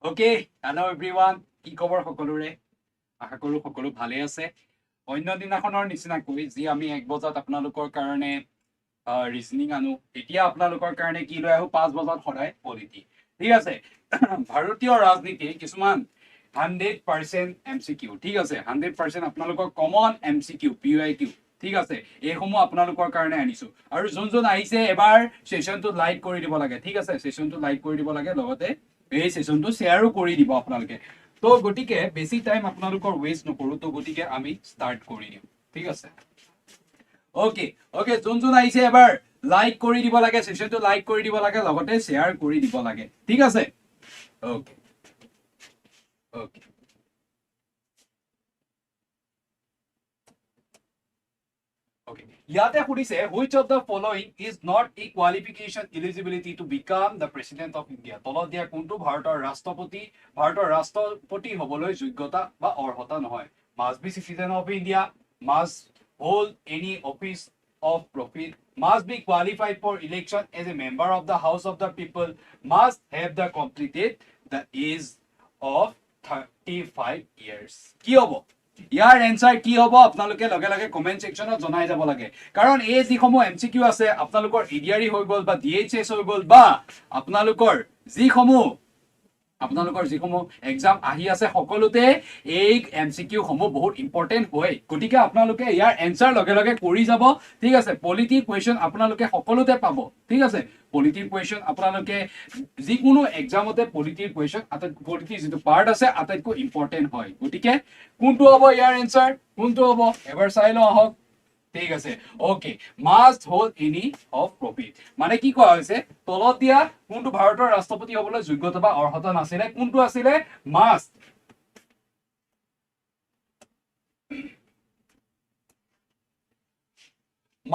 Okay, hello everyone. কি খবৰ সকলোৰে? আশা কৰো সকলো ভালে আছে। অন্য দিনাখনৰ নিচিনাকৈ যি আমি 1 বজাত আপোনালোকৰ কাৰণে ৰিজনিং আনো, এতিয়া আপোনালোকৰ কাৰণে কি লৈ আহো 5 বজাত সদায় পলিটি। ঠিক আছে। ভাৰতীয় ৰাজনীতি কিছুমান 100% MCQ, ঠিক আছে। 100% আপোনালোকৰ কমন MCQ, PYQ, ঠিক আছে। এইসমূহ আপোনালোকৰ কাৰণে আনিছো। আৰু যোন আহিছে এবাৰ সেশনটো লাইক কৰি দিব লাগে, ঠিক আছে। সেশনটো লাইক কৰি দিব লাগে, লগতে এই সেশনটো শেয়াৰো কৰি দিব আপোনালোকে। তো গটিকে বেছি টাইম আপোনালোকৰ ওয়েস্ট নকৰো, তো গটিকে আমি স্টাৰ্ট কৰি দিম, ঠিক আছে। ওকে ওকে, যোন আহিছে এবাৰ লাইক কৰি দিব লাগে, সেশনটো লাইক কৰি দিব লাগে, লগতে শেয়াৰ কৰি দিব লাগে, ঠিক আছে। Okay okay Okay. Yate Hudise, which of the following is not a qualification eligibility to become the president of India? Tolodia Kuntu, Bharata Rastapati Hoboloi Jugota, ba or Hota Noy. Must be citizen of India, must hold any office of profit, must be qualified for election as a member of the House of the People, must have the completed the age of 35 years. Kyobo. Year answer কি হ'ব আপোনালোকে লগে লগে comment সেকশনত জনাই যাব লাগে, কাৰণ এই যিসমূহ এমসিকিউ আছে আপোনালোকৰ ইডিআৰই হৈ গল বা ডিএইচএস হৈ গল বা আপোনালোকৰ যিসমূহ এক্সাম আহি আছে সকলোতে এই এমসিকিউ সমূহ বহুত ইম্পৰ্টেন্ট হয়। গতিকে আপোনালোকে ইয়াৰ এনসাৰ লগে লগে কৰি যাব, ঠিক আছে। পলিটি কোৱেশ্চন আপোনালোকে সকলোতে পাব, ঠিক আছে। পলিটিৰ কোৱেশ্চন আপোনালোকে যিকোনো এক্সামতে পলিটিৰ কোৱেশ্চন পলিটিৰ যিটো পাৰ্ট আছে আটাইতকৈ ইম্পৰ্টেন্ট হয়। গতিকে কোনটো হ'ব ইয়াৰ এনসাৰ, কোনটো হ'ব এবাৰ চাই লওঁ আহক, ঠিক আছে। Okay, must hold any of profit মানে কি কোৱা হৈছে, তলত দিয়া কোনটো ভাৰতৰ ৰাষ্ট্ৰপতি হ'বলৈ যোগ্যতা বা অৰ্হতা নাছিলে, কোনটো আছিলে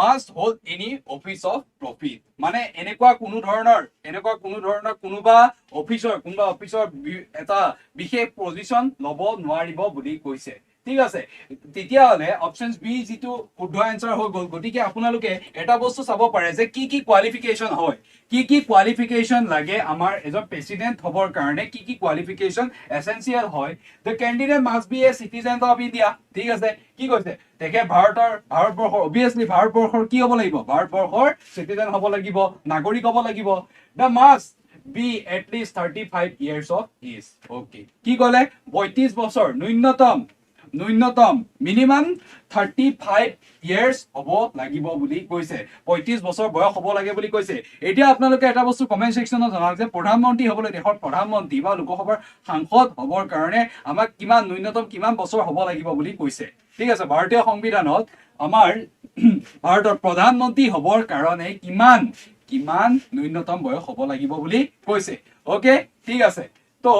must hold any office of profit মানে এনেকুৱা কোনো ধৰণৰ কোনোবা অফিচৰ এটা বিশেষ পজিশন লব নোৱাৰিব বুলি কৈছে, ঠিক আছে। তেতিয়া হলে অপশন বি যেটো শুদ্ধ আনসাৰ হৈ গল। গতিকে আপোনালোকে এটা বস্তু চাব পাৰে যে কি কোৱালিফিকেশন হয়, কি কোৱালিফিকেশন লাগে আমাৰ এজন প্ৰেসিডেন্ট হবৰ কাৰণে, কি কোৱালিফিকেশন এসেনশিয়াল হয়। The candidate must B a citizen of India, ঠিক আছে। কি কৈছে তেখে ভাৰতবৰ্ষৰ অবভিয়াসলি ভাৰতবৰ্ষৰ কি হ'ব লাগিব, ভাৰতবৰ্ষৰ সিটিজেন হ'ব লাগিব, নাগৰিক হ'ব লাগিব। The must be at least 35 years of age. Okay. কি কলে 35 বছৰ ন্যূনতম মিনিমাম 35 years হ'ব লাগিব বুলি কৈছে। 35 বছৰ বয়স হ'ব লাগে বুলি কৈছে। এতিয়া আপোনালোকে এটা বস্তু কমেন্ট সেকশনত জনাওক যে প্ৰধানমন্ত্ৰী হ'বলৈ, দেশৰ প্ৰধানমন্ত্ৰী বা লোকসভাৰ সাংসদ হ'বৰ কাৰণে আমাক কিমান ন্যূনতম কিমান বছৰ হ'ব লাগিব বুলি কৈছে, ঠিক আছে। ভাৰতীয় সংবিধানত আমাৰ ভাৰতৰ প্ৰধানমন্ত্ৰী হ'বৰ কাৰণে কিমান ন্যূনতম বয়স হ'ব লাগিব বুলি কৈছে। ওকে, ঠিক আছে। তো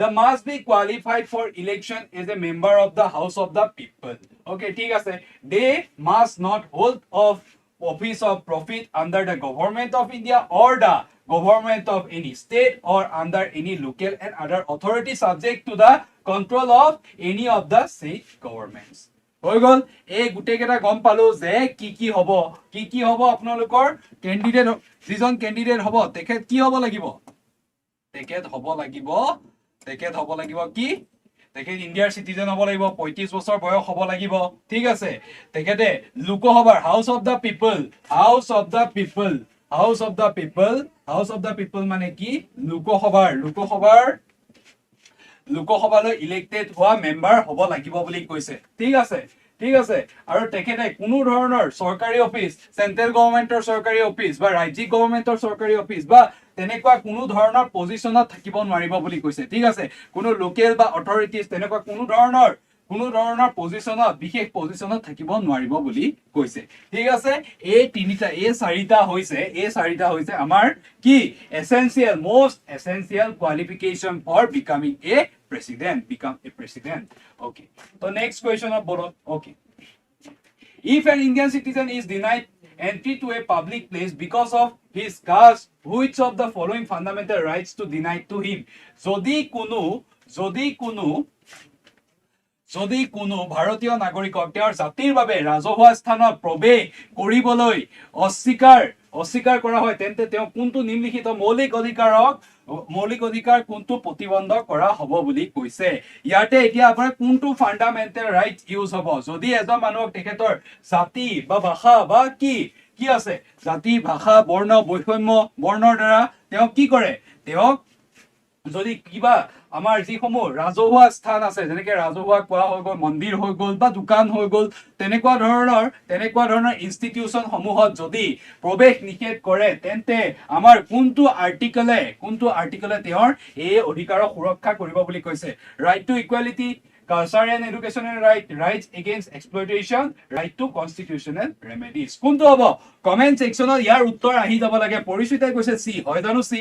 the must be qualified for election as a member of the House of the People. Okay, ঠিক আছে। They must not hold of office of profit under the government of India or the government of any state or under any local and other authority subject to the control of any of the state governments. হৈ গল। এই গুটেই কেইটা গম পালো যে কি হ'ব আপোনালোকৰ candidate যিজন ক্যান্ডিডেট হ'ব তেখেত কি হ'ব লাগিব, তেখেত হ'ব লাগিব কি, তেখেত ইন্ডিয়াৰ সিটিজেন হ'ব লাগিব, 35 বছৰ বয়স হ'ব লাগিব, ঠিক আছে। তেখেতে লোকসভাৰ হাউস অফ দা পিপল মানে কি, লোকসভালৈ ইলেক্টেড হোৱা মেম্বাৰ হ'ব লাগিব বুলি কৈছে, ঠিক আছে। আৰু তেখেতে কোনো ধৰণৰ চৰকাৰী অফিস, সেন্ট্ৰেল গভৰ্নমেন্টৰ চৰকাৰী অফিস বা ৰাজ্যিক গভৰ্নমেন্টৰ চৰকাৰী অফিস বা তেনেকুৱা কোনো ধৰণৰ পজিশনত থাকিব নোৱাৰিব বুলি কৈছে, ঠিক আছে। কোনো লোকেল বা অথৰিটিজ তেনেকুৱা কোনো ধৰণৰ পজিশনত, বিশেষ পজিশনত থাকিব নোৱাৰিব বুলি কৈছে, ঠিক আছে। এই চাৰিটা হৈছে আমাৰ কি essential, most essential qualification for becoming a president. Okay, so next question of Bolot. Okay, if an Indian citizen is denied entry to a public place because of his caste, which of the following fundamental rights to denied to him? যদি কোনো ভাৰতীয় নাগৰিকক তেওঁৰ জাতিৰ বাবে ৰাজহুৱা স্থানত প্ৰৱেশ কৰিবলৈ অস্বীকাৰ কৰা হয় তেন্তে তেওঁ কোনটো নিম্নলিখিত মৌলিক অধিকাৰ কোনটো প্ৰতিবন্ধ কৰা হ'ব বুলি কৈছে ইয়াতে এতিয়া আপোনাৰ কোনটো ফান্ডামেন্টেল ৰাইট ইউজ হ'ব যদি এজন মানুহক তেখেতৰ জাতি বা ভাষা বা কি আছে জাতি ভাষা বৰ্ণ বৈষম্য বৰ্ণৰ দ্বাৰা তেওঁ কি কৰে তেওঁক যদি কিবা আমাৰ যিসমূহ ৰাজহুৱা স্থান আছে যেনেকে ৰাজহুৱা কোৱা হৈ গ'ল মন্দিৰ হৈ গ'ল বা দোকান হৈ গ'ল তেনেকুৱা ধৰণৰ ইনষ্টিটিউচন সমূহত যদি প্ৰৱেশ নিষেধ কৰে তেন্তে আমাৰ কোনটো আৰ্টিকলে তেওঁৰ এই অধিকাৰক সুৰক্ষা কৰিব বুলি কৈছে right to equality culture and educational rights against exploitation right to constitutional remedies কোনটো হ'ব কমেন্ট সেকশনত ইয়াৰ উত্তৰ আহি যাব লাগে পৰিচিতাই কৈছে সি হয় জানো সি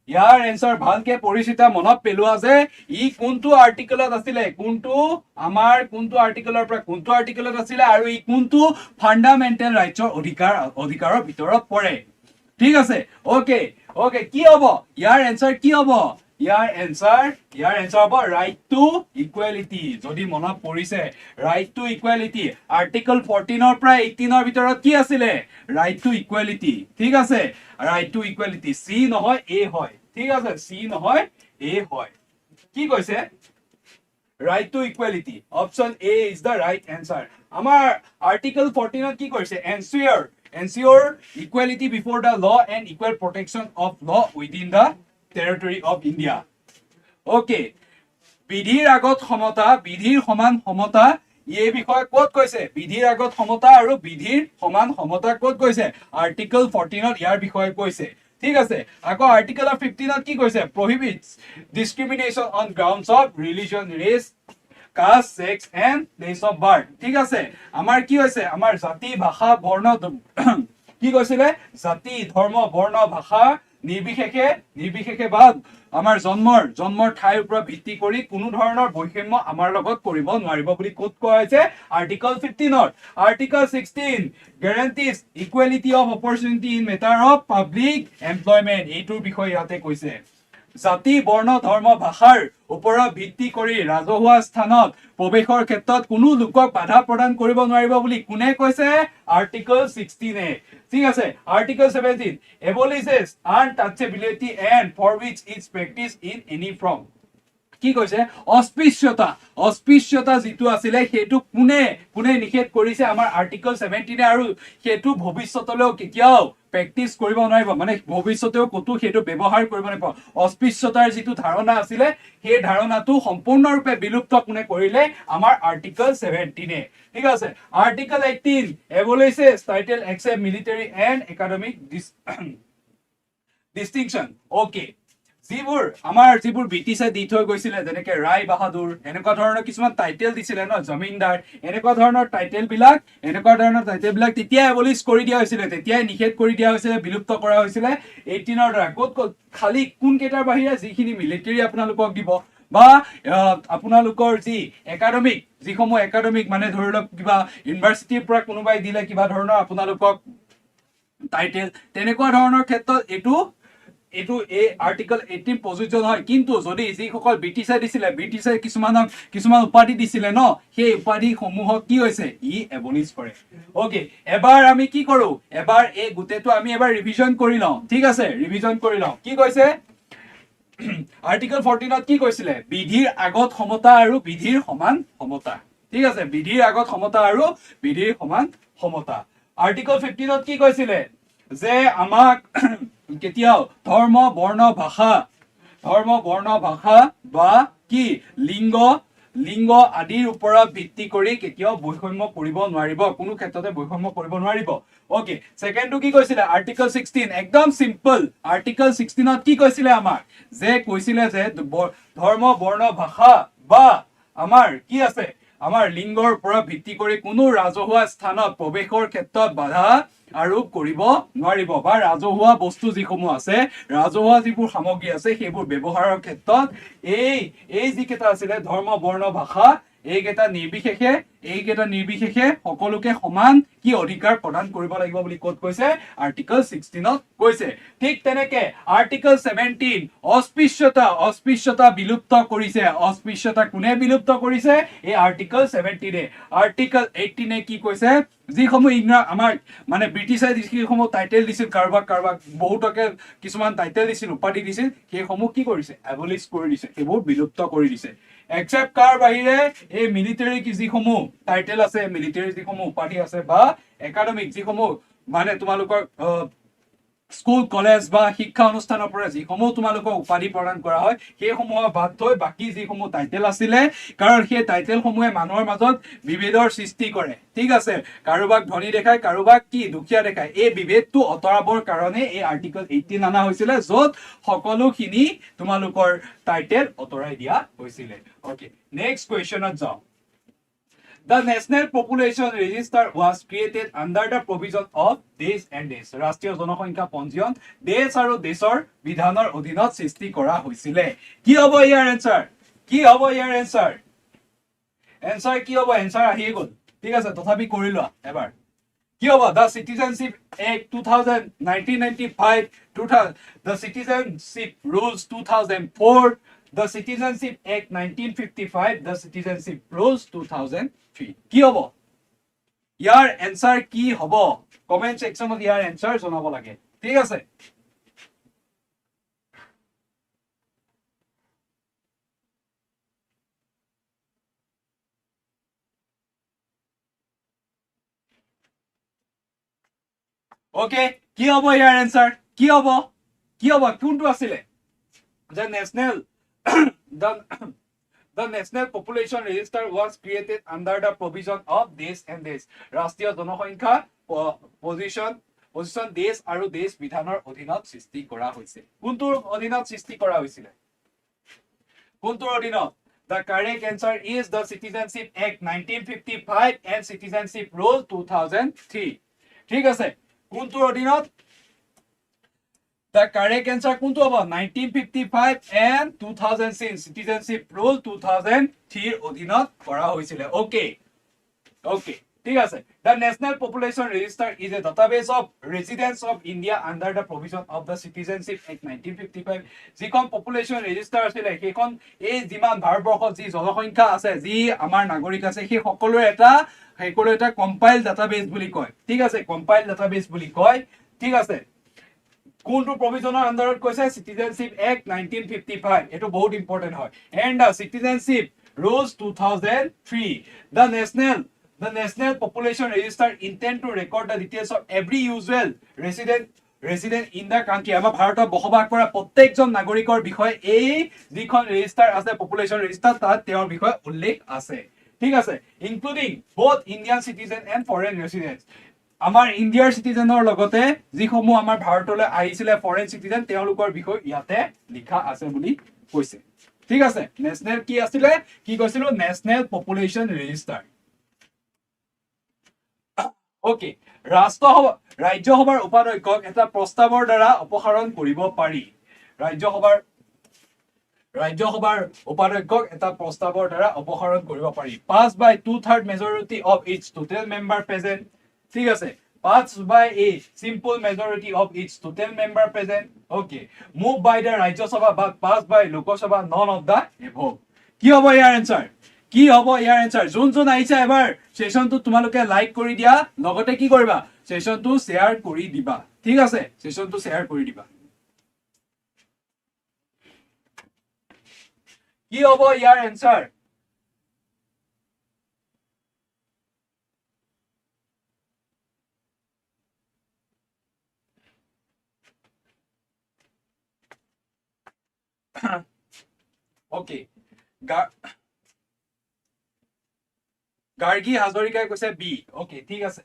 ইয়াৰ এনসাৰ ভালকে পৰিচিতা মনত পেলোৱা যে ই কোনটো আৰ্টিকলত আছিলে কোনটো আৰ্টিকলৰ পৰা কোনটো আৰ্টিকলত আছিলে আৰু ই কোনটো ফান্ডামেন্টেল ৰাইটছৰ অধিকাৰৰ ভিতৰত পৰে ঠিক আছে ওকে কি হ'ব ইয়াৰ এনসাৰ কি হ'ব ইয়াৰ এনসাৰ হ'ব ৰাইট টু ইকুৱেলিটি যদি মনত পৰিছে ৰাইট টু ইকুৱেলিটি আৰ্টিকল 14 ৰ পৰা 18 ৰ ভিতৰত কি আছিলে ৰাইট টু ইকুৱেলিটি ঠিক আছে ৰাইট টু ইকুৱেলিটি সি নহয় এ হয় ঠিক আছে সি নহয় এ হয় কি কৈছে right to equality option A is the right answer আমাৰ article 14 ত কি কৈছে ensure equality before the law and equal protection of law within the territory of India okay বিধিৰ আগত সমতা বিধিৰ সমান সমতা এই বিষয় ক'ত কৈছে বিধিৰ আগত সমতা আৰু বিধিৰ সমান সমতা ক'ত কৈছে article 14 ত ইয়াৰ বিষয় কৈছে ঠিক আছে আকৌ আৰ্টিকল 15 ত কি কৈছে prohibits discrimination on grounds of religion race caste sex and place of birth ঠিক আছে আমাৰ কি হৈছে আমাৰ জাতি ভাষা বৰ্ণ কি কৈছিলে জাতি ধৰ্ম বৰ্ণ ভাষা নিৰ্বিশেষে বা আমাৰ জন্মৰ ঠাইৰ ওপৰত ভিত্তি কৰি কোনো ধৰণৰ বৈষম্য আমাৰ লগত কৰিব নোৱাৰিব বুলি ক'ত কোৱা হৈছে article 15 to article 16 guarantees equality of opportunity in matter of public employment এইটোৰ বিষয়ে ইয়াতে কৈছে জাতি বৰ্ণ ধৰ্ম ভাষাৰ ওপৰত ভিত্তি কৰি ৰাজহুৱা স্থানত প্ৰৱেশৰ ক্ষেত্ৰত কোনো লোকক বাধা প্ৰদান কৰিব নোৱাৰিব বুলি কোনে কৈছে আৰ্টিকল 16 এ ঠিক আছে article 17 abolishes untouchability and forbids its practice in any form কি কৈছে অস্পৃশ্যতা যেটো আছিল হেতু কোনে নিষেধ কৰিছে আমাৰ আৰ্টিকল 17 আৰু হেতু ভৱিষ্যতলৈ কেতিয়াও প্ৰেক্টিস কৰিব নোৱাৰিব মানে ভৱিষ্যতেও কতো হেতু ব্যৱহাৰ কৰিব নোৱাৰিব অস্পৃশ্যতাৰ যেটো ধাৰণা আছিল সেই ধাৰণাটো সম্পূৰ্ণৰূপে বিলুপ্ত কোনে কৰিলে আমাৰ আৰ্টিকল 17 এ ঠিক আছে article 18 abolishes title except military and academic distinction okay যিবোৰ ব্ৰিটিছে দি থৈ গৈছিলে যেনেকে ৰায় বাহাদুৰ এনেকুৱা ধৰণৰ কিছুমান টাইটেল দিছিলে ন জমিনদাৰ এনেকুৱা ধৰণৰ টাইটেল বিলাক তেতিয়া এবলিশ কৰি দিয়া হৈছিলে তেতিয়া নিষেধ কৰি দিয়া হৈছিলে বিলুপ্ত কৰা হৈছিলে 18 ৰ দ্বাৰা ক'ত খালি কোন কেইটাৰ বাহিৰে যিখিনি মিলিটাৰী আপোনালোকক দিব বা আপোনালোকৰ যি একাডেমিক মানে ধৰি লওক কিবা ইউনিভাৰ্চিটিৰ পৰা কোনোবাই দিলে কিবা ধৰণৰ আপোনালোকক টাইটেল তেনেকুৱা ধৰণৰ ক্ষেত্ৰত এটো এই আৰ্টিকল 18 প্ৰযোজ্য নহয় কিন্তু যদি যিসকল ব্ৰিটিছে কিছুমান উপাধি দিছিলে ন সেই উপাধি সমূহক কি হৈছে ই এবলিশ কৰে ওকে এবাৰ আমি কি কৰো এবাৰ এই গুটেটো আমি এবাৰ ৰিভিজন কৰি লওঁ ঠিক আছে কি কৈছে আৰ্টিকল 14 ত কি কৈছিলে বিধিৰ আগত সমতা আৰু বিধিৰ সমান সমতা ঠিক আছে বিধিৰ আগত সমতা আৰু বিধিৰ সমান সমতা আৰ্টিকল 15 ত কি কৈছিলে যে আমাক কেতিয়াও ধৰ্ম বৰ্ণ ভাষা বা কি লিংগ আদিৰ ওপৰত ভিত্তি কৰি কেতিয়াও বৈষম্য কৰিব নোৱাৰিব কোনো ক্ষেত্ৰতে বৈষম্য কৰিব নোৱাৰিব ওকে সেকেন্ডটো কি কৈছিলে আৰ্টিকল 16 একদম সিম্পল আৰ্টিকল 16 ত কি কৈছিলে আমাক যে কৈছিলে যে ধৰ্ম বৰ্ণ ভাষা বা আমাৰ কি আছে আমাৰ লিংগৰ ওপৰত ভিত্তি কৰি কোনো ৰাজহুৱা স্থানত প্ৰৱেশৰ ক্ষেত্ৰত বাধা আৰোপ কৰিব নোৱাৰিব বা ৰাজহুৱা বস্তু যিসমূহ আছে ৰাজহুৱা যিবোৰ সামগ্ৰী আছে সেইবোৰ ব্যৱহাৰৰ ক্ষেত্ৰত এই যিকেইটা আছিল ধৰ্ম বৰ্ণ ভাষা এইকেইটা নিৰ্বিশেষে সকলোকে সমান কি অধিকাৰ প্ৰদান কৰিব লাগিব বুলি ক'ত কৈছে আৰ্টিকল 16ত কৈছে ঠিক তেনেকে আৰ্টিকল 17 অস্পৃশ্যতা বিলুপ্ত কৰিছে অস্পৃশ্যতা কোনে বিলুপ্ত কৰিছে এই আৰ্টিকল 17 আৰ্টিকল 18 কি কৈছে যিসমূহ আমাৰ মানে ব্ৰিটিছে যিসমূহ টাইটেল দিছিল কাৰোবাক বহুতকে কিছুমান টাইটেল দিছিল উপাধি দিছিল সেইসমূহ কি কৰিছে এবলিশ কৰি দিছে সেইবোৰ বিলুপ্ত কৰি দিছে except কাৰ বাহিৰে এই মিলিটাৰী কি যিসমূহ টাইটেল আছে মিলিটাৰী যিসমূহ উপাধি আছে বা একাডেমিক যিসমূহ মানে তোমালোকৰ স্কুল কলেজ বা শিক্ষা অনুষ্ঠানৰ পৰা যিসমূহ তোমালোকক উপাধি প্ৰদান কৰা হয় সেইসমূহ বাদ থৈ বাকি যিসমূহ টাইটেল আছিলে কাৰণ সেই টাইটেল সমূহে মানুহৰ মাজত বিভেদৰ সৃষ্টি কৰে ঠিক আছে কাৰোবাক ধনী দেখায় কাৰোবাক কি দুখীয়া দেখায় এই বিভেদটো অতৰাবৰ কাৰণে এই আৰ্টিকল 18 আনা হৈছিল য'ত সকলোখিনি তোমালোকৰ টাইটেল অতৰাই দিয়া হৈছিল ওকে নেক্সট কোৱেশ্চনত যাও The National Population Register was created under the provision of Desh and Desh. ৰাষ্ট্ৰীয় জনসংখ্যা পঞ্জীয়ন দেশ আৰু দেশৰ বিধানৰ অধীনত সৃষ্টি কৰা হৈছিল কি হ'ব ইয়াৰ এনসাৰ কি হ'ব ইয়াৰ এনসাৰ এনসাৰ কি হ'ব এনসাৰ আহি গ'ল ঠিক আছে তথাপি কৰি লোৱা এবাৰ কি হ'ব The Citizenship Act 1995 The Citizenship Rules 2004 The Citizenship Act 1955 The Citizenship Rules 2003 কি হ'ব ইয়াৰ এনসাৰ কি হ'ব কমেন্ট সেকশনত ইয়াৰ এনসাৰ জনাব লাগে ঠিক আছে ওকে কি হ'ব ইয়াৰ এনসাৰ কি হ'ব কোনটো আছিলে The National Population Register was created under the provision of Desh and Desh. ৰাষ্ট্ৰীয় জনসংখ্যা পজিশন দেশ আৰু দেশ বিধানৰ অধীনত সৃষ্টি কৰা হৈছে কোনটোৰ অধীনত সৃষ্টি কৰা হৈছিল কোনটোৰ অধীনত The correct answer is the Citizenship Act 1955 and Citizenship Rule 2003 ঠিক আছে কোনটোৰ অধীনত The correct answer কোনটো হ'ব 1955 and 2006 Citizenship Rule 2003 অধীনত কৰা হৈছিল ওকে ঠিক আছে The National Population Register is a database of residents of India under the provision of the Citizenship Act 1955 যিখন পপুলেশন ৰেজিষ্টাৰ আছিল সেইখন এই যিমান ভাৰতবৰ্ষত যি জনসংখ্যা আছে যি আমাৰ নাগৰিক আছে সেই সকলোৰে এটা কম্পাইল ডাটাবেস বুলি কয় ঠিক আছে কম্পাইল ডাটাবেস বুলি কয় ঠিক আছে কোনটো প্ৰভিজনৰ আন্ডাৰত কৈছে Citizenship Act 1955 এটো বহুত ইম্পৰ্টেন্ট হয় and the Citizenship Rules 2003 the National Population Register intend to record the details of every usual resident in the country আমাৰ ভাৰতত বসবাস কৰা প্ৰত্যেকজন নাগৰিকৰ বিষয়ে এই যিখন ৰেজিষ্টাৰ আছে পপুলেশন ৰেজিষ্টাৰ তাত তেওঁৰ বিষয়ে উল্লেখ আছে ঠিক আছে including both Indian citizen and foreign residents আমাৰ ইন্ডিয়াৰ সিটিজেনৰ লগতে যিসমূহ আমাৰ ভাৰতলৈ আহিছিল ফৰেন সিটিজেন তেওঁলোকৰ বিষয় ইয়াতে লিখা আছে বুলি কৈছে ঠিক আছে নেশনাল কি আছিল কি কৈছিল নেশনাল পপুলেশন ৰেজিষ্টাৰ ওকে ৰাজ্যসভাৰ উপাধ্যক্ষক এটা প্ৰস্তাৱৰ দ্বাৰা অপসাৰণ কৰিব পাৰি ৰাজ্যসভাৰ উপাধ্যক্ষক এটা প্ৰস্তাৱৰ দ্বাৰা অপসাৰণ কৰিব পাৰি pass by 2/3 majority of its total member present ঠিক আছে pass by a simple majority of its total member present okay move by the Rajya Sabha but pass by Lok Sabha none of the above কি হ'ব ইয়াৰ answer যোন আহিছে এবাৰ সেশনটো তোমালোকে like কৰি দিয়া লগতে কি কৰিবা সেশনটো শেয়াৰ কৰি দিবা ঠিক আছে সেশনটো শেয়াৰ কৰি দিবা কি হ'ব ইয়াৰ এনসাৰ Okay. Gargi Hazarika কৈছে B. Okay, ঠিক আছে.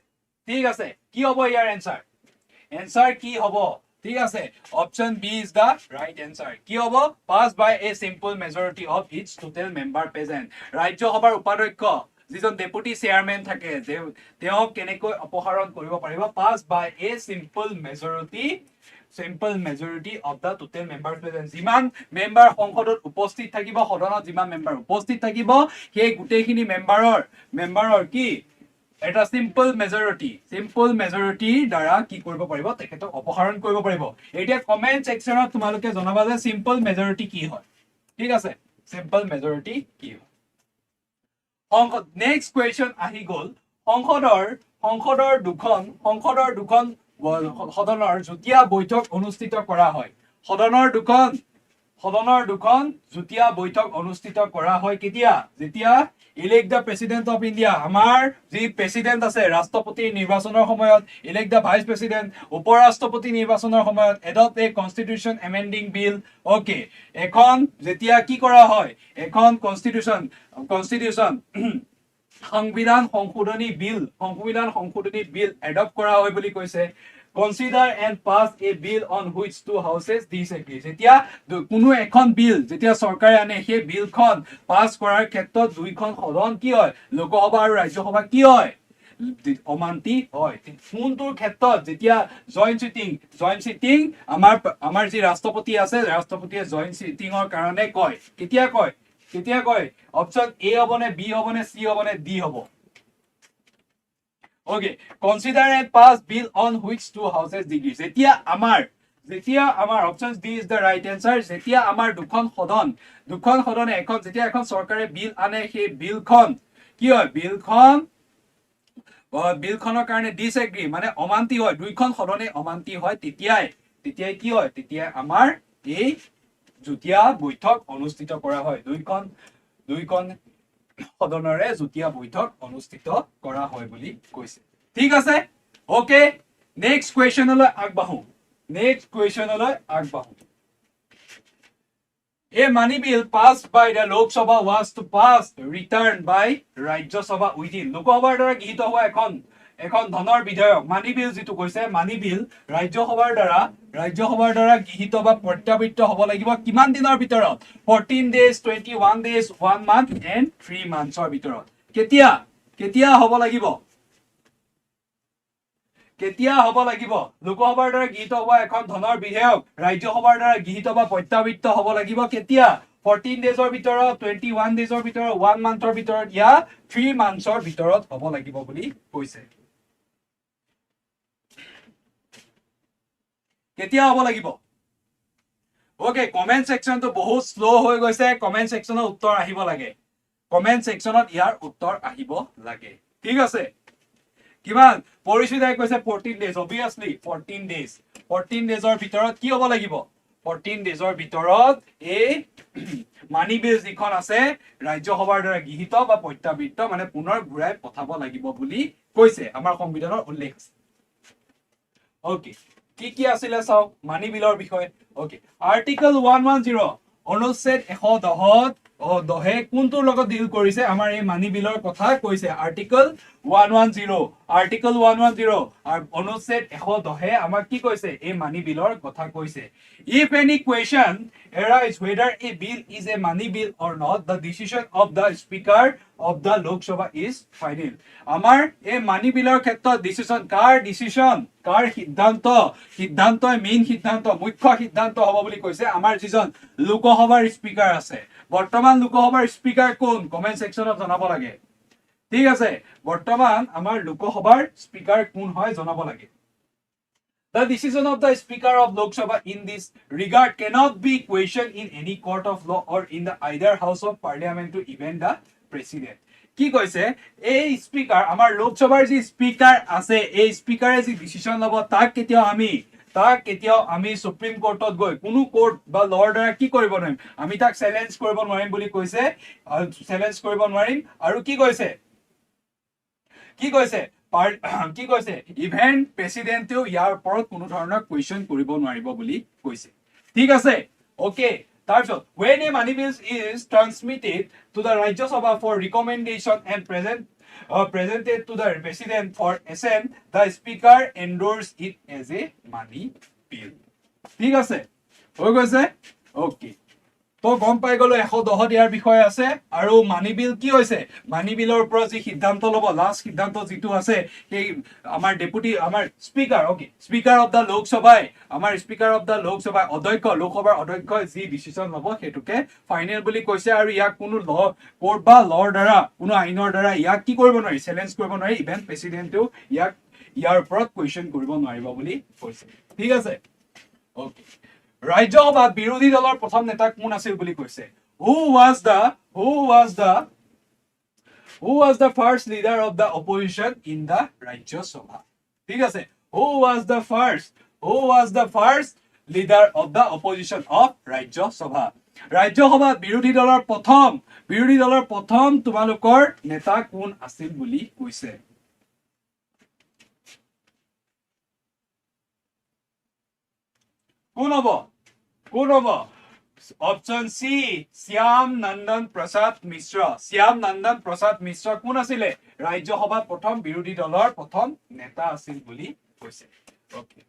কি হ'ব ইয়াৰ answer কি হ'ব ঠিক আছে option B is the right answer কি হ'ব pass by a simple majority of its total member present ৰাজ্যসভাৰ উপাধ্যক্ষ যিজন ডেপুটি চেয়াৰমেন থাকে তেওঁ কেনেকৈ অপসাৰণ কৰিব পাৰিব পাছ বাই এ simple majority of the total members present যিমান মেম্বাৰ সংসদত উপস্থিত থাকিব সদনত যিমান মেম্বাৰ উপস্থিত থাকিব সেই গুটেইখিনি মেম্বাৰৰ কি এটা simple majority দ্বাৰা কি কৰিব পাৰিব তেখেতক অপসাৰণ কৰিব পাৰিব এতিয়া কমেন্ট সেকশনত তোমালোকে জনাবা যে simple majority কি হয় ঠিক আছে simple majority কি হয় নেক্সট কোৱেশ্চন আহি গল সংসদৰ দুখন সদনৰ যুটীয়া বৈঠক অনুষ্ঠিত কৰা হয় সদনৰ দুখন যুটীয়া বৈঠক অনুষ্ঠিত কৰা হয় কেতিয়া যেতিয়া elect the president of India আমাৰ যি প্ৰেসিডেন্ট আছে ৰাষ্ট্ৰপতি নিৰ্বাচনৰ সময়ত ইলেক্ট দা ভাইস প্ৰেসিডেন্ট উপৰাষ্ট্ৰপতি নিৰ্বাচনৰ সময়ত adopt a constitution amending bill okay এখন যেতিয়া কি কৰা হয় এখন কনস্টিটিউশন সংবিধান সংশোধনী বিল এডপ্ট কৰা হয় বুলি কৈছে consider and pass a bill on which two houses disagree যেতিয়া কোনো এখন বিল যেতিয়া চৰকাৰে আনে সেই বিলখন পাস কৰাৰ ক্ষেত্ৰত দুইখন সদন কি হয় লোকসভা আৰু ৰাজ্যসভা কি হয় অমান্তি হয় কোনটোৰ ক্ষেত্ৰত যেতিয়া জয়েন্ট সিটিং আমাৰ যি ৰাষ্ট্ৰপতি আছে ৰাষ্ট্ৰপতিয়ে জয়েন্ট সিটিংৰ কাৰণে কয় কেতিয়া কয় অপচন এ হবনে বি হবনে সি হবনে ডি হব Okay, consider and pass bill on which two houses disagree. যেতিয়া আমাৰ option D is the right answer. যেতিয়া আমাৰ দুখন সদনে যেতিয়া এখন চৰকাৰে বিল আনে সেই বিলখন কি হয় বিলখনৰ কাৰণে disagree মানে অমান্তি হয় দুইখন সদনে অমান্তি হয় তেতিয়াই কি হয় তেতিয়া আমাৰ এই যুটীয়া বৈঠক অনুষ্ঠিত কৰা হয় দুইখন সদনৰে যুটীয়া বৈঠক অনুষ্ঠিত কৰা হয় বুলি কৈছে ঠিক আছে ওকে নেক্সট কোৱেশ্চনলৈ আগবাঢ়ো A money bill passed by the Lok Sabha was to pass returned by Rajya Sabha within লোকসভাৰ দ্বাৰা গৃহীত হোৱা এখন ধনৰ বিধেয়ক মানি বিল যিটো কৈছে মানি বিল ৰাজ্যসভাৰ দ্বাৰা গৃহীত বা প্ৰত্যাবৃত্ত হ'ব লাগিব কিমান দিনৰ ভিতৰত 14 days 21 days 1 month and 3 monthsৰ ভিতৰত কেতিয়া হ'ব লাগিব লোকসভাৰ দ্বাৰা গৃহীত হোৱা এখন ধনৰ বিধেয়ক ৰাজ্যসভাৰ দ্বাৰা গৃহীত বা প্ৰত্যাবৃত্ত হ'ব লাগিব কেতিয়া 14 daysৰ ভিতৰত 21 daysৰ ভিতৰত 1 monthৰ ভিতৰত ইয়া 3 monthsৰ ভিতৰত হ'ব লাগিব বুলি কৈছে কেতিয়া হ'ব লাগিব ওকে কমেন্ট সেকশনটো বহুত স্লো হৈ গৈছে কমেন্ট সেকশনৰ উত্তৰ আহিব লাগে কমেন্ট সেকশনত ইয়াৰ উত্তৰ আহিব লাগে ঠিক আছে কিমান পৰিচিতাই কৈছে 14 days obviously 14 daysৰ ভিতৰত কি হ'ব লাগিব 14 daysৰ ভিতৰত এই মানি বিল যিখন আছে ৰাজ্যসভাৰ দ্বাৰা গৃহীত বা প্ৰত্যাবৃত্ত মানে পুনৰ ঘূৰাই পঠাব লাগিব বুলি কৈছে আমাৰ সংবিধানৰ উল্লেখ আছে ওকে কি আছিলে চাও মানি বিলৰ বিষয়ে ওকে আৰ্টিকল 110 অনুচ্ছেদ 110 কোনটোৰ লগত ডিল কৰিছে আমাৰ এই মানি বিলৰ কথা কৈছে আৰ্টিকল 110 আৰু অনুচ্ছেদ 110 আমাক কি কৈছে এই মানি বিলৰ কথা কৈছে if any question arise whether a bill is a money bill or not the decision of the speaker of the Lok Sabha is final আমাৰ এই মানি বিলৰ ক্ষেত্ৰত কাৰ সিদ্ধান্ত মেইন সিদ্ধান্ত মুখ্য সিদ্ধান্ত হ'ব বুলি কৈছে আমাৰ যিজন লোকসভাৰ স্পিকাৰ আছে বৰ্তমান লোকসভাৰ স্পিকাৰ কোন কমেন্ট সেকশনত জনাব লাগে ঠিক আছে বৰ্তমান আমাৰ লোকসভাৰ স্পিকাৰ কোন হয় জনাব লাগে The decision of the Speaker of Lok Sabha in this regard cannot be questioned in any court of law or in the either House of Parliament to even the President. কি কৈছে এই speaker আমাৰ লোক সভাৰ যি speaker আছে এই স্পিকাৰে যি ডিসিশন ল'ব তাক কেতিয়াও আমি সুপ্ৰিম কোৰ্টত গৈ কোনো কোৰ্ট বা লৰ দ্বাৰা কি কৰিব নোৱাৰিম আমি তাক চ্যালেঞ্জ কৰিব নোৱাৰিম বুলি কৈছে আৰু কি কৈছে ইভেন প্ৰেসিডেন্টেও ইয়াৰ ওপৰত কোনো ধৰণৰ কোৱেশ্চন কৰিব নোৱাৰিব বুলি কৈছে ঠিক আছে ওকে তাৰপিছত when a money bill is transmitted to the Rajya Sabha for recommendation and presented to the president for assent the speaker endorse it as a money bill ঠিক আছে হৈ গৈছে ওকে তো গম পাই গলো 110 ইয়াৰ বিষয় আছে আৰু মানি বিল কি হৈছে মানি বিলৰ ওপৰত যি সিদ্ধান্ত লব লাষ্ট সিদ্ধান্ত যেটো আছে সেই আমাৰ ডেপুটি আমাৰ speaker okay speaker of the লোকসভাই আমাৰ স্পিকাৰ অফ দা লোকসভা অধ্যক্ষ লোকসভাৰ অধ্যক্ষই যি ডিসিশন লব হেতুকে ফাইনেল বুলি কৈছে আৰু ইয়াক কোনো ল কোৰ্ট বা লৰ দ্বাৰা কোনো আইনৰ দ্বাৰা ইয়াক কি কৰিব নোৱাৰি চ্যালেঞ্জ কৰিব নোৱাৰি ইভেন প্ৰেসিডেন্টেও ইয়াৰ ওপৰত কোৱেশ্চন কৰিব নোৱাৰিব বুলি কৈছে ঠিক আছে ওকে ৰাজ্যসভাত বিৰোধী দলৰ প্ৰথম নেতা কোন আছিল বুলি কৈছে who was the first leader of the opposition in the Rajya Sabha ঠিক আছে who was the first leader of the opposition of Rajya Sabha ৰাজ্যসভাত বিৰোধী দলৰ প্ৰথম তোমালোকৰ নেতা কোন আছিল বুলি কৈছে কোন হব অপশন সি শ্যাম নন্দন প্ৰসাদ মিশ্ৰ কোন আছিলে ৰাজ্যসভাত প্ৰথম বিৰোধী দলৰ প্ৰথম নেতা আছিল বুলি কৈছে okay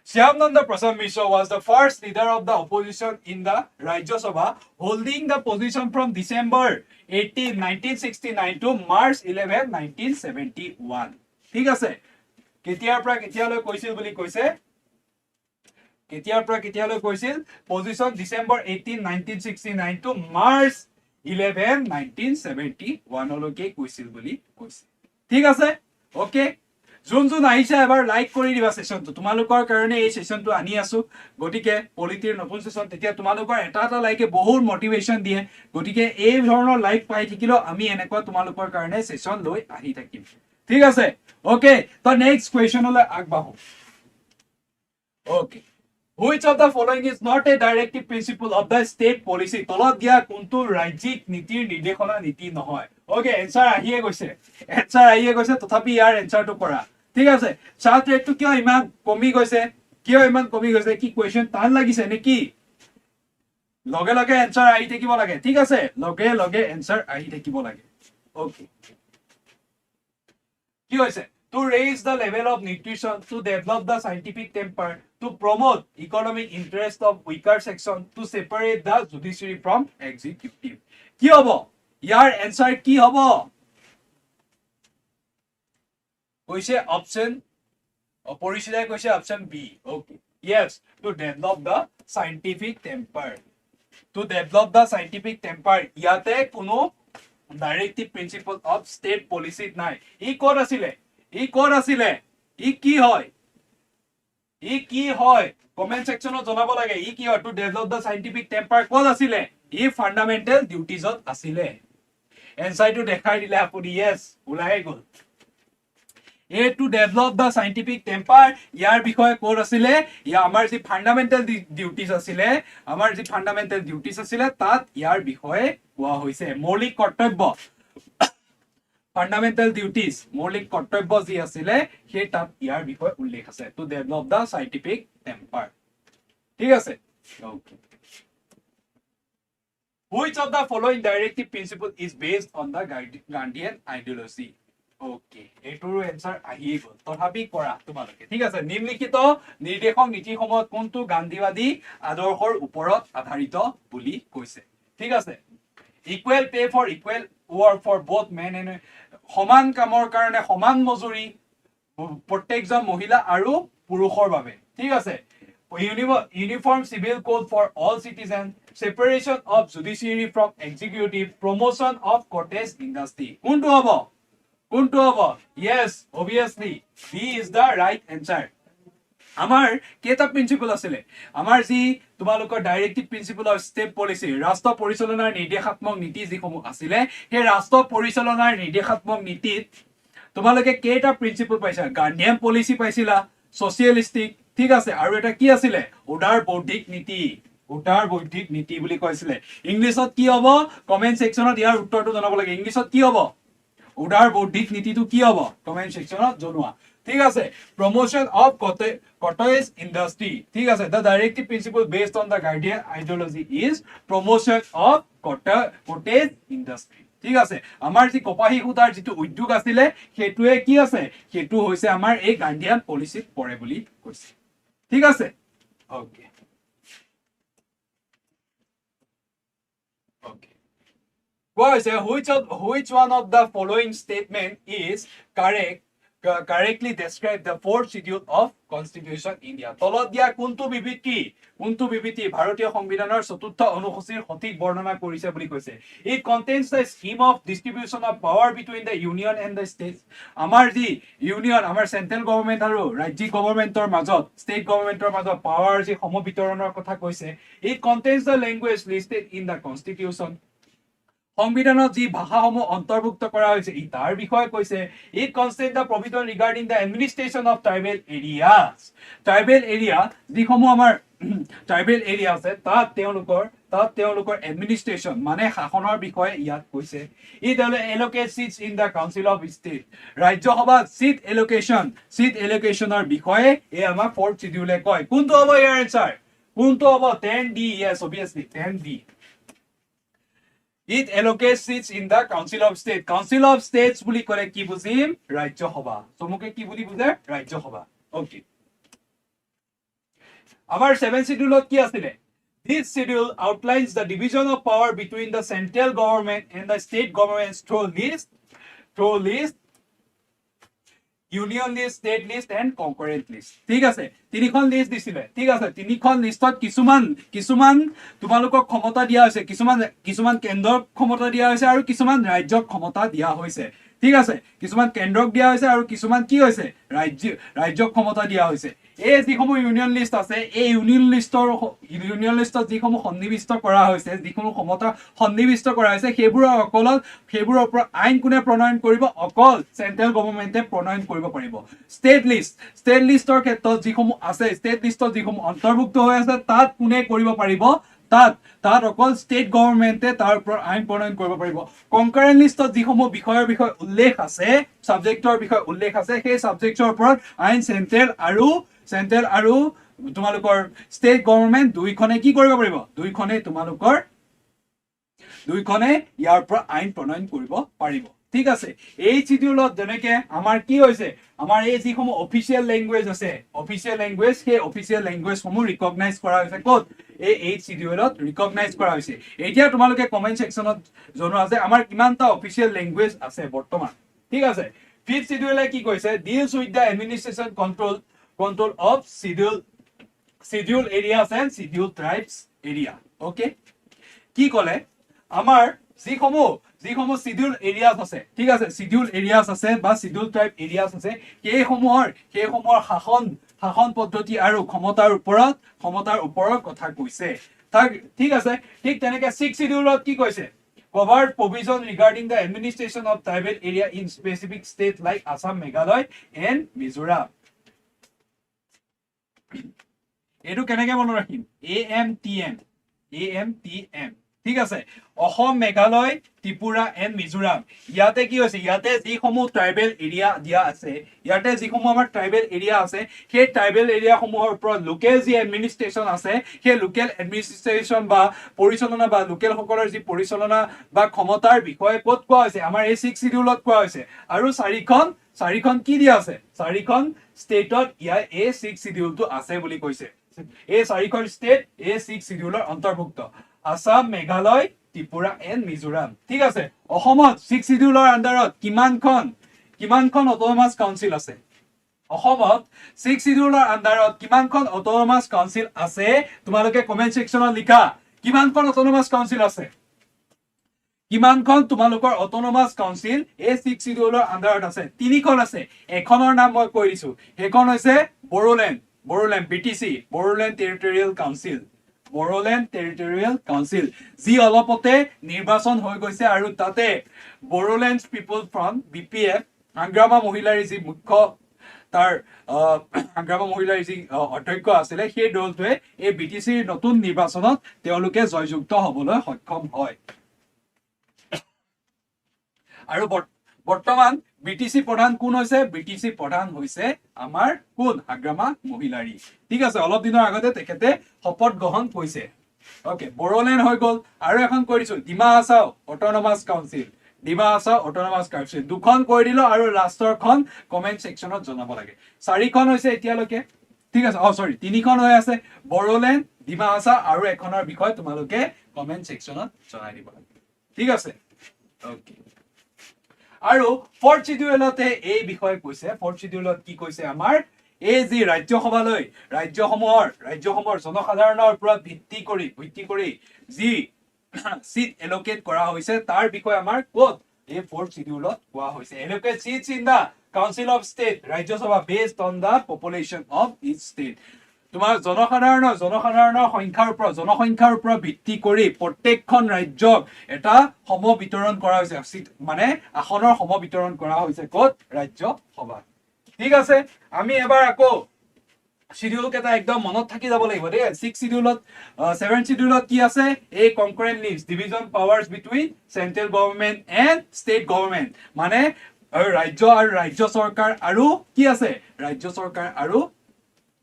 Shyam Nanda Prasad Mishra was the first leader of the opposition in the Rajya Sabha, holding the position from December 18, 1969 to March 11, 1971. ঠিক আছে কেতিয়াৰ পৰা কেতিয়ালৈ কৈছিল বুলি কৈছে কেতিয়াৰ পৰা কেতিয়ালৈ কৈছিল পজিশন ডিসেম্বৰ 18 1969 টু মাৰ্চ 11 1971 লৈকে কৈছিল বুলি কৈছে ঠিক আছে ওকে যোন আহিছে এবাৰ লাইক কৰি দিবা সেশনটো তোমালোকৰ কাৰণে এই সেশনটো আনি আছো গটিকে পলিটিৰ নতুন সেশন তেতিয়া তোমালোকৰ এটা লাইকে বহুত মোটিভেশন দিয়ে গটিকে এই ধৰণৰ লাইক পাই থাকিলো আমি এনেকুৱা তোমালোকৰ কাৰণে সেশন লৈ আহি থাকিম ঠিক আছে ওকে তো নেক্সট কোৱেশ্চনলৈ আগবাঢ়ো okay Which of the following is not a directive principle of the state policy? তলত দিয়া কোনটো ৰাজ্যিক নীতিৰ নিৰ্দেশনা নীতি নহয় ওকে এনসাৰ আহিয়ে গৈছে তথাপি ইয়াৰ এনসাৰটো কৰা ঠিক আছে ছাত্ৰ ৰেটটো কিয় ইমান কমি গৈছে কি কোৱেশ্চন টান লাগিছে নেকি লগে এনসাৰ আহি থাকিব লাগে ঠিক আছে লগে এনসাৰ আহি থাকিব লাগে ওকে কি হৈছে to raise the level of nutrition, to develop the scientific temper, to promote economic interest of weaker section, to separate the judiciary from executive. কি হব ইয়াৰ answer কি হব কৈছে অপশন অপৰিচিতাই কৈছে option B okay yes to develop the scientific temper ইয়াতে কোনো directive principle of state policy নাই ই কোন আছিলে ই কি হয় কমেন্ট সেকশনত জনাব লাগে ই কি হয় to develop the scientific temper কোন আছিলে ই ফান্ডামেন্টাল ডিউটিজত আছিলে এনসাইটো দেখাই দিলে আপুনি yes উলাই গল A to develop the scientific temper ইয়াৰ বিষয়ে কোন আছিলে ইয়া আমাৰ যি ফান্ডামেন্টাল ডিউটিজ আছিলে তাত ইয়াৰ বিষয়ে কোৱা হৈছে মৌলিক কৰ্তব্য Fundamental duties, মৌলিক কৰ্তব্য যি আছিলে সেই তাত ইয়াৰ বিষয়ে উল্লেখ আছে to develop the scientific temper ঠিক আছে okay which of the following directive principle is based on the Gandhian ideology okay এটোৰ এনসাৰ আহিয়ে গল তথাপি কৰা তোমালোকে ঠিক আছে নিম্নলিখিত নিৰ্দেশক নীতিসমূহ কোনটো গান্ধীবাদী আদৰ্শৰ ওপৰত আধাৰিত বুলি কৈছে ঠিক আছে equal pay for equal work for both men and সমান কামৰ কাৰণে সমান মজুৰি প্ৰত্যেকজন মহিলা আৰু পুৰুষৰ বাবে ঠিক আছে uniform civil code for all citizens separation of judiciary from executive promotion of cottage industry কোনটো হ'ব yes obviously B is the right answer আমাৰ কেটা প্ৰিন্সিপল আছিলে আমাৰ যি তোমালোকৰ directive principle of state policy ৰাষ্ট্ৰ পৰিচালনাৰ নিৰ্দেশাত্মক নীতি যিসমূহ আছিলে সেই ৰাষ্ট্ৰ পৰিচালনাৰ নিৰ্দেশাত্মক নীতিত তোমালোকে কেটা প্ৰিন্সিপল পাইছা গান্ধীয়ান পলিসি পাইছিলা সোশিয়েলিস্টিক ঠিক আছে আৰু এটা কি আছিলে উদাৰ বৌদ্ধিক নীতি বুলি কৈছিলে ইংলিশত কি হ'ব কমেন্ট সেকশনত ইয়াৰ উত্তৰটো জনাব লাগে ইংলিশত কি হ'ব উদাৰ বৌদ্ধিক নীতিটো কি হ'ব কমেন্ট সেকশনত জনোৱা ঠিক আছে promotion of cottage industry ঠিক আছে the directive principle based on the Gandhian ideology is promotion of cottage industry ঠিক আছে আমাৰ যি কপাহী সূতাৰ যেটো উদ্যোগ আছিলে হেতুৱে কি আছে হেতু হৈছে আমাৰ এই গান্ধীয়ান পলিসিত পৰে বুলি কৈছে ঠিক আছে okay which one of the following statement is correctly describe the fourth schedule of Constitution India. তলত দিয়া কোনটো বিবৃতি ভাৰতীয় সংবিধানৰ চতুৰ্থ অনুসূচীৰ সঠিক বৰ্ণনা কৰিছে বুলি কৈছে. It contains the scheme of distribution of power between the union and the states. আমাৰ যি ইউনিয়ন আমাৰ চেন্ট্ৰেল গভৰ্ণমেন্ট আৰু ৰাজ্যিক গভৰ্ণমেন্টৰ মাজত ষ্টেট গভৰ্ণমেন্টৰ মাজত পাৱাৰ যি সমবিতৰণৰ কথা কৈছে. It contains the language listed in the constitution. সংবিধানত যি ভাষাসমূহ অন্তৰ্ভুক্ত কৰা হৈছে তাৰ বিষয়ে কৈছে. It contains the provision regarding the administration of tribal areas. Tribal area যিসমূহ আমাৰ ট্ৰাইবেল এৰিয়া আছে তাত তেওঁলোকৰ এডমিনিষ্ট্ৰেশ্যন মানে শাসনৰ বিষয়ে ইয়াত কৈছে. It allocates seats in the council of state. ৰাজ্যসভাত seat allocationৰ বিষয়ে এই আমাৰ fourth schedule কয়. কোনটো হ'ব ইয়াৰ আনসাৰ? কোনটো হ'ব? 10D. Yes, obviously 10D. It allocates seats in the Council of State. Council of States বুলি ক'লে কি বুজিম? ৰাজ্যসভা. চমুকে কি বুলি বুজে? ৰাজ্যসভা. Okay. আমাৰ 7th schedule কি আছিলে? This schedule outlines the division of power between the central government and the state governments through list, union list, state list and concurrent list. ঠিক আছে, তিনিখন লিষ্ট দিছিলে. ঠিক আছে, তিনিখন লিষ্টত কিছুমান তোমালোকক ক্ষমতা দিয়া হৈছে, কিছুমান কেন্দ্ৰক ক্ষমতা দিয়া হৈছে আৰু কিছুমান ৰাজ্যক ক্ষমতা দিয়া হৈছে. ঠিক আছে, কিছুমান কেন্দ্ৰক দিয়া হৈছে আৰু কিছুমান কি হৈছে? ৰাজ্যক ক্ষমতা দিয়া হৈছে. এই যিসমূহ ইউনিয়ন লিষ্ট আছে এই ইউনিয়ন লিষ্টত যিসমূহ সন্নিৱিষ্ট কৰা হৈছে, যিসমূহ ক্ষমতা সন্নিৱিষ্ট কৰা হৈছে সেইবোৰৰ ওপৰত আইন কোনে প্ৰণয়ন কৰিব? অকল চেন্ট্ৰেল গভৰ্ণমেণ্টে প্ৰণয়ন কৰিব পাৰিব. ষ্টেট লিষ্টৰ ক্ষেত্ৰত যিসমূহ আছে, ষ্টেট লিষ্টত যিসমূহ অন্তৰ্ভুক্ত হৈ আছে তাত কোনে কৰিব পাৰিব? তাত অকল ষ্টেট গভৰ্ণমেণ্টে তাৰ ওপৰত আইন প্ৰণয়ন কৰিব পাৰিব. কনকাৰেণ্ট লিষ্টত যিসমূহ বিষয়ৰ বিষয়ে উল্লেখ আছে, সাবজেক্টৰ বিষয়ে উল্লেখ আছে, সেই সাবজেক্টৰ ওপৰত আইন চেন্ট্ৰেল আৰু তোমালোকৰ ষ্টেট গভৰ্ণমেণ্ট দুইখনে কি কৰিব পাৰিব? দুইখনে ইয়াৰ ওপৰত আইন প্ৰণয়ন কৰিব পাৰিব. ঠিক আছে, এই শিডিউলত যেনেকে আমাৰ কি হৈছে, আমাৰ এই যিসমূহ অফিচিয়েল লেংগুৱেজ আছে, সেই অফিচিয়েল লেংগুৱেজসমূহ ৰিকগনাইজ কৰা হৈছে. ক'ত? এই শিডিউলত ৰিকগনাইজ কৰা হৈছে. এতিয়া তোমালোকে কমেন্ট সেকশনত জনোৱা যে আমাৰ কিমানটা অফিচিয়েল লেংগুৱেজ আছে বৰ্তমান. ঠিক আছে, 5th শিডিউলে কি কৈছে? Deals with the administration control of scheduled areas and scheduled tribes area. Okay, কি ক'লে? আমাৰ যিসমূহ শিডিউল এৰিয়াজ আছে, ঠিক আছে, শিডিউল এৰিয়াজ আছে বা শিডিউল ট্ৰাইব এৰিয়াজ আছে, সেইসমূহৰ শাসন পদ্ধতি আৰু ক্ষমতাৰ ওপৰত কথা কৈছে. ঠিক আছে, ঠিক তেনেকে 6th শিডিউলত কি কৈছে? Covered provision regarding the administration of tribal area in specific states like Assam, Meghalaya and Mizoram. এইটো কেনেকে মনত ৰাখিম? AMTM. ঠিক আছে, অসম, মেঘালয়, ত্ৰিপুৰা এণ্ড মিজোৰাম. ইয়াতে কি হৈছে? ইয়াতে যিসমূহ ট্ৰাইবেল এৰিয়া দিয়া আছে, সেই ট্ৰাইবেল এৰিয়াসমূহৰ ওপৰত লোকেল যি এডমিনিষ্ট্ৰেশ্যন আছে, সেই লোকেল এডমিনিষ্ট্ৰেশ্যন বা পৰিচালনা বা লোকেলসকলৰ যি পৰিচালনা বা ক্ষমতাৰ বিষয়ে ক'ত কোৱা হৈছে? আমাৰ এই 6th শিডিউলত কোৱা হৈছে. আৰু চাৰিখন কি দিয়া আছে? 4খন ষ্টেটত ইয়াৰ এই 6th শিডিউলটো আছে বুলি কৈছে. এই 4খন ষ্টেট এই 6th শিডিউলৰ অন্তৰ্ভুক্ত: আসাম, মেঘালয়, ত্ৰিপুৰা এণ্ড মিজোৰাম. ঠিক আছে, অসমত 6th শিডিউলৰ আণ্ডাৰত কিমানখন অট'নমাছ কাউন্সিল আছে? অসমত 6th শিডিউলৰ আণ্ডাৰত কিমানখন অট'নমাছ কাউন্সিল আছে? তোমালোকে কমেন্ট সেকশনত লিখা কিমানখন অট'নমাছ কাউন্সিল আছে, কিমানখন তোমালোকৰ অট'নমাছ কাউন্সিল এই 6th শিডিউলৰ আণ্ডাৰত আছে? 3খন আছে. এখনৰ নাম মই কৈ দিছো, সেইখন হৈছে Bodoland BTC, Bodoland territorial council, যি অলপতে নিৰ্বাচন হৈ গৈছে আৰু তাতে বড়োলেণ্ড পিপল ফ্ৰম BPF হাংগ্ৰামা মহিলাৰ যি মুখ্য তাৰ হাংগ্ৰামা মহিলাৰ যি অধ্যক্ষ আছিলে, সেই দলটোৱে এই BTCৰ নতুন নিৰ্বাচনত তেওঁলোকে জয়যুক্ত হবলৈ সক্ষম হয়. আৰু বৰ্তমান BTC প্ৰধান কোন হৈছে? BTC প্ৰধান হৈছে আমাৰ কোন? হাগ্ৰামা মহিলাৰী. ঠিক আছে, অলপ দিনৰ আগতে তেখেতে শপত গ্ৰহণ কৰিছে. ওকে, বড়োলেণ্ড হৈ গ'ল. আৰু এখন কৈ দিছো ডিমা হাছাও অট'নমাছ কাউন্সিল, দুখন কৈ দিলো আৰু লাষ্টৰখন কমেন্ট সেকশনত জনাব লাগে. 4খন হৈছে এতিয়ালৈকে. ঠিক আছে, 3খন হৈ আছে, বড়োলেণ্ড, ডিমা হাছাও আৰু এখনৰ বিষয় তোমালোকে কমেন্ট সেকশনত জনাই দিব লাগে. ঠিক আছে. Okay. আৰু ফৰ্থ শিডিউলতে এই বিষয় কৈছে ফৰ্থ শিডিউলত কি কৈছে আমাৰ এই যি ৰাজ্যসমূহৰ জনসাধাৰণৰ ওপৰত ভিত্তি কৰি যি সিট এলোকেট কৰা হৈছে তাৰ বিষয়ে আমাৰ ক'ত এই ফৰ্থ শিডিউলত কোৱা হৈছে allocate seats in the council of state Rajya Sabha based on the population of each state তোমাৰ জনসংখ্যাৰ ওপৰত ভিত্তি কৰি প্ৰত্যেকখন ৰাজ্যক এটা সম বিতৰণ কৰা হৈছে মানে আসনৰ সম বিতৰণ কৰা হৈছে ক'ত ৰাজ্যসভা ঠিক আছে আমি এবাৰ আকৌ শিডিউল কেটা একদম মনত থাকি যাব লাগিব দেই 6 শিডিউলত 7 শিডিউলত কি আছে এই concurrent lists division powers between central government and state government মানে ৰাজ্য চৰকাৰ আৰু কি আছে ৰাজ্য চৰকাৰ আৰু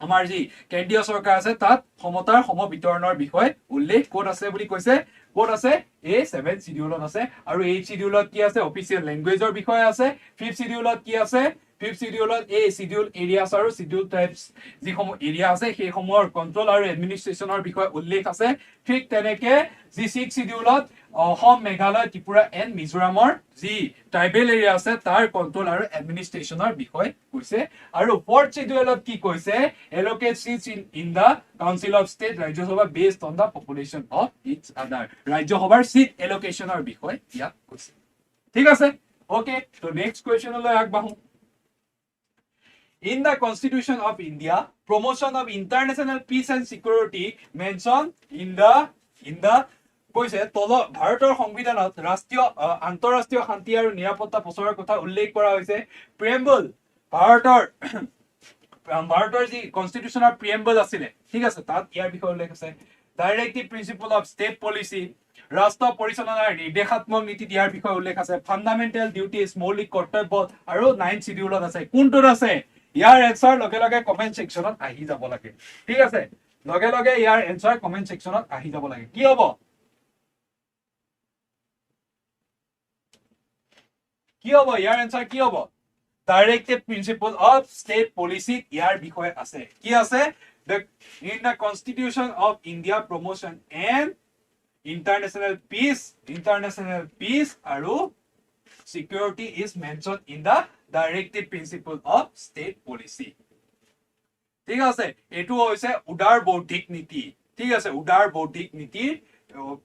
আমাৰ যি কেন্দ্ৰীয় চৰকাৰ আছে তাত সমতাৰ সম বিতৰণৰ বিষয় উল্লেখ ক'ত আছে বুলি কৈছে ক'ত আছে এই 7 শিডিউলত আছে আৰু 8 শিডিউলত কি আছে অফিচিয়েল ল্যাঙ্গুৱেজৰ বিষয় আছে 5 শিডিউলত কি আছে 5th শিডিউলত এই শিডিউল এৰিয়াছ আৰু শিডিউল টাইপস যিসমূহ এৰিয়া আছে সেই সমূহৰ কন্ট্ৰোল আৰু এডমিনিষ্ট্ৰেচনৰ বিষয় উল্লেখ আছে ঠিক তেনেকে যি 6th শিডিউলত অসম মেঘালয় ত্ৰিপুৰা এণ্ড মিজোৰামৰ যি ট্ৰাইবেল এৰিয়া আছে তাৰ কন্ট্ৰোল আৰু এডমিনিষ্ট্ৰেচনৰ বিষয় কৈছে আৰু 4th শিডিউলত কি কৈছে allocate seats in the council of state Rajya Sabha based on the population of its other ৰাজ্যসভাৰ সিট এলোকেশনৰ বিষয় ইয়াত কৈছে ঠিক আছে ওকে তো নেক্সট কোৱেশ্চনলৈ আগবাঢ়ো In the Constitution of India, promotion of international peace and security mentioned in the কৈছে ভাৰতৰ সংবিধানত ৰাষ্ট্ৰীয় আন্তঃৰাষ্ট্ৰীয় শান্তি আৰু নিৰাপত্তা প্ৰচাৰৰ কথা উল্লেখ কৰা হৈছে প্ৰিএম্বল ভাৰতৰ যি কনষ্টিটিউচনৰ প্ৰিএম্বল আছিলে ঠিক আছে তাত ইয়াৰ বিষয়ে উল্লেখ আছে directive principle of state policy ৰাষ্ট্ৰ পৰিচালনাৰ নিৰ্দেশাত্মক নীতি দিয়াৰ বিষয়ে উল্লেখ আছে ফাণ্ডামেণ্টেল ডিউটিজ মৌলিক কৰ্তব্য আৰু 9 শিডিউলত আছে কোনটোত আছে ইয়াৰ এনসাৰ লগে লগে কমেন্ট সেকশনত আহি যাব লাগে ঠিক আছে লগে লগে ইয়াৰ এনসাৰ কমেন্ট সেকশনত আহি যাব লাগে কি হ'ব ইয়াৰ এনসাৰ কি হ'ব directive principle of state policy ইয়াৰ বিষয়ে আছে কি আছে in the Constitution of India promotion and international peace আৰু security is mentioned in the directive principle of state policy ঠিক আছে এটো হৈছে উদাৰ বৌদ্ধিক নীতি ঠিক আছে উদাৰ বৌদ্ধিক নীতি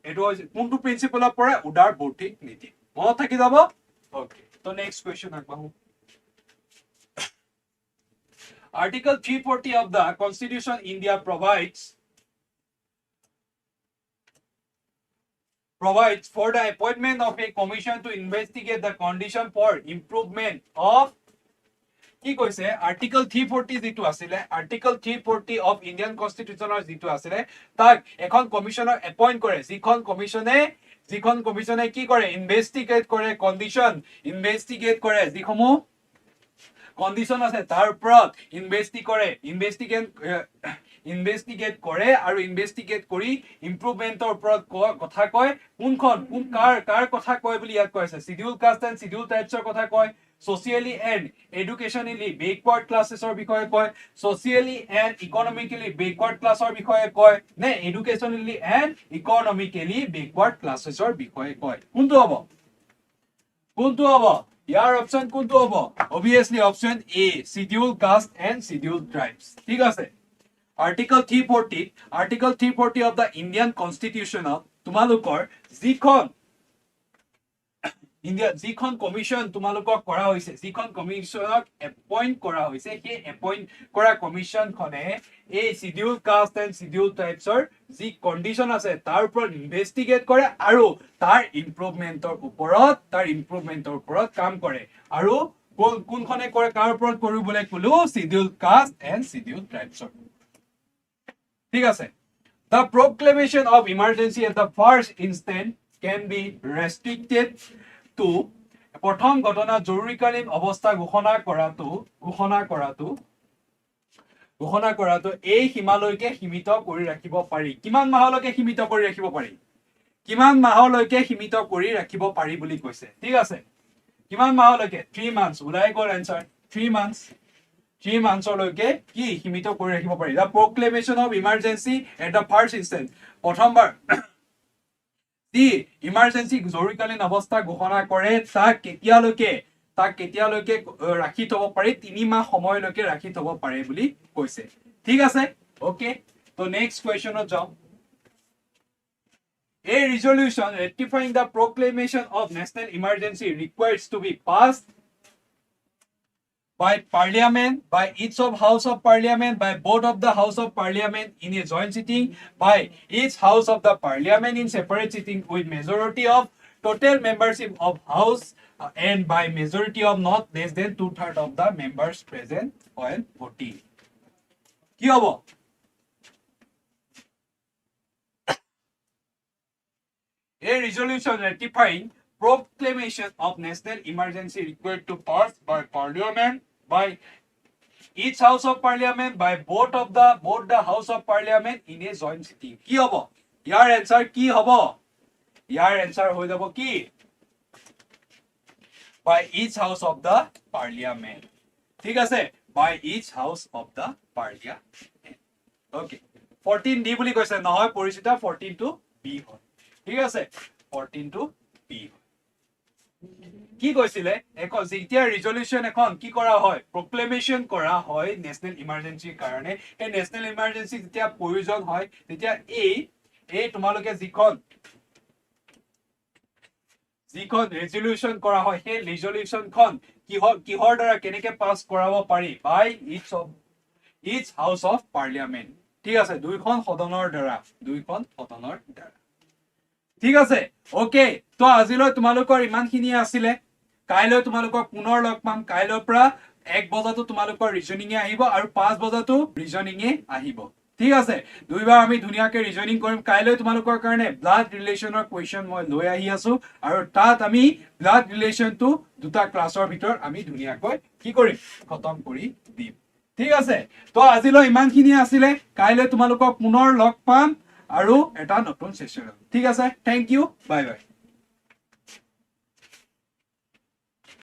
এটো হৈছে কোনটো প্ৰিন্সিপলৰ পৰা উদাৰ বৌদ্ধিক নীতি মনত থাকি যাব ওকে তো next question আগবাঢ়ো Article 340 of the Constitution India provides for the appointment of a commission to investigate the condition for improvement of কি কৈছে আৰ্টিকল 340 যেটো আছিল আৰ্টিকল 340 অফ ইন্ডিয়ান কনষ্টিটিউচনৰ যেটো আছিল তাক এখন কমিশনৰ এপইন্ট কৰে যিখন কমিশনে কি কৰে ইনভেষ্টিগেট কৰে ইনভেষ্টিগেট কৰে যিসমূহ কন্ডিশন আছে তাৰ ওপৰত ইনভেষ্টিগেট কৰে আৰু ইনভেষ্টিগেট কৰি ইমপ্ৰুভমেন্টৰ ওপৰত কথা কয় কোন কাৰ কথা কয় বুলি ইয়াত কৈছে শিডিউল কাষ্ট এণ্ড শিডিউল টাইপছৰ কথা কয় socially and educationally backward classes বিষয়ে কয় socially and economically backward classৰ বিষয়ে কয় নে educationally and economically backward classes বিষয়ে কয় কোনটো হ'ব ইয়াৰ অপচন কোনটো হ'ব obviously option A scheduled caste and scheduled tribes ঠিক আছে Article 340 of the Indian Constitution তোমালোকৰ যিখন কমিশন তোমালোকক কৰা হৈছে যিখন কমিশনক এপইন্ট কৰা হৈছে সেই এপইন্ট কৰা কমিশনখনে এই শিডিউল কাষ্ট এণ্ড শিডিউল টাইপছৰ যি কন্ডিশন আছে তাৰ ওপৰত ইনভেষ্টিগেট কৰে আৰু তাৰ ইমপ্ৰুভমেন্টৰ ওপৰত কাম কৰে আৰু কোনখনে কৰে কাৰ ওপৰত কৰিবলৈ কলো শিডিউল কাষ্ট এণ্ড শিডিউল টাইপছৰ ঠিক আছে The proclamation of emergency at the first instance can be restricted to প্ৰথম ঘটনা জৰুৰীকালীন অৱস্থা ঘোষণা কৰাটো এই সীমালৈকে সীমিত কৰি ৰাখিব পাৰি কিমান মাহলৈকে সীমিত কৰি ৰাখিব পাৰি বুলি কৈছে ঠিক আছে কিমান মাহলৈকে 3 months উলাই গ'ল এনসাৰ 3 months লৈকে কি সীমিত কৰি ৰাখিব পাৰি The proclamation of emergency at the first instance প্ৰথমবাৰ দি ইমাৰ্জেন্সি জৰুৰীকালীন অৱস্থা ঘোষণা কৰে তাক কেতিয়ালৈকে ৰাখি থব পাৰি 3 মাহ সময়লৈকে ৰাখি থব পাৰে বুলি কৈছে ঠিক আছে ওকে তো নেক্সট কোৱেশ্চনত যাও A resolution ratifying the proclamation of national emergency requires to be passed by Parliament, by each of House of Parliament, by both of the House of Parliament in a joint sitting, by each House of the Parliament in separate sitting with majority of total membership of House and by majority of not less than 2/3 of the members present while voting. কি হবো? A resolution ratifying proclamation of national emergency required to pass by Parliament, by each House of Parliament, by both the House of Parliament in a joint sitting. কি হবো? ইয়াৰ answer কি হবো? ইয়াৰ answer হৈ যাব কি? By each House of the Parliament. ঠিক আছে? By each House of the Parliament. Okay. 14D বুলি কৈছে নহয় পৰিচিত 14 to B হয় ঠিক আছে 14 to B কি কৈছিলে এখন যেতিয়া ৰিজলিউশন এখন কি কৰা হয় প্ৰক্লেমেশন কৰা হয় নেশনাল ইমাৰ্জেন্সিৰ কাৰণে এই নেশনাল ইমাৰ্জেন্সি যেতিয়া প্ৰয়োজন হয় তেতিয়া এই তোমালোকে যিখন ৰেজলিউশন কৰা হয় সেই ৰেজলিউশনখন কিহৰ দ্বাৰা কেনেকে পাস কৰাব পাৰি বাই ইচ হাউস অফ পাৰ্লিয়ামেন্ট ঠিক আছে দুইখন সদনৰ দ্বাৰা ঠিক আছে ওকে তো আজিলৈ তোমালোকৰ ইমানখিনি আছিল কাইলৈ তোমালোকক পুনৰ লগ পাম কাইলৈৰ পৰা 1 বজাতো তোমালোকৰ ৰিজনিং আহিব আৰু 5 বজাতো ৰিজনিং আহিব ঠিক আছে দুইবাৰ আমি ধুনিয়াকে ৰিজনিং কৰিম কাইলৈ তোমালোকৰ কাৰণে ব্লাড ৰিলেচনৰ কোৱেশ্চন মই লৈ আহি আছো আৰু তাত আমি ব্লাড ৰিলেচনটো দুটা ক্লাছৰ ভিতৰ আমি ধুনিয়াকৈ কি কৰিম খতম কৰি দিম ঠিক আছে তো আজিলৈ ইমানখিনি আছিল কাইলৈ তোমালোকক পুনৰ লগ পাম আৰু এটা নতুন সেশন ঠিক আছে থ্যাংক ইউ বাই বাই